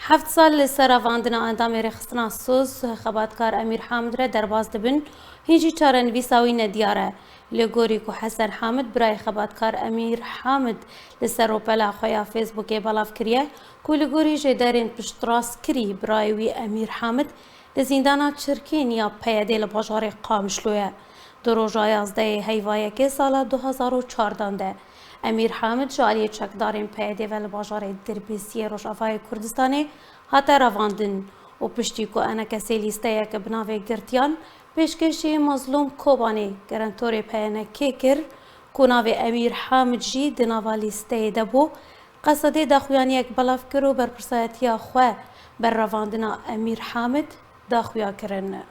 7 سال لسر واندنا اندام رخصتنا سوز خباتکار امیر حامد را درباز دبن هیچی چاره نویساوی ندیاره لگوری که حسن حامد برای خباتکار امیر حامد لسر روپلا خویا فیسبوکی بلاف کریه که لگوری جدارین پشتراس کری برای وی امیر حامد لزیندانا چرکین یا پیاده لباجار قامشلویه دو روزا 11 هیوایه که سال 2014 امیر حامد جاری چکدارین پیاده و لباجار دربیسی روشافای کردستانی هات رواندن و پشتی که انا کسی لیسته که بناوی گرتیان پیشکشی مظلوم کوبانی گرانتوری پیانه که کر کناوی امیر حامد جی دناوا لیسته دبو قصده داخویانی یک بلاف کرو بر پرسایتی خواه بر رواندن امیر حامد داخویا کرن.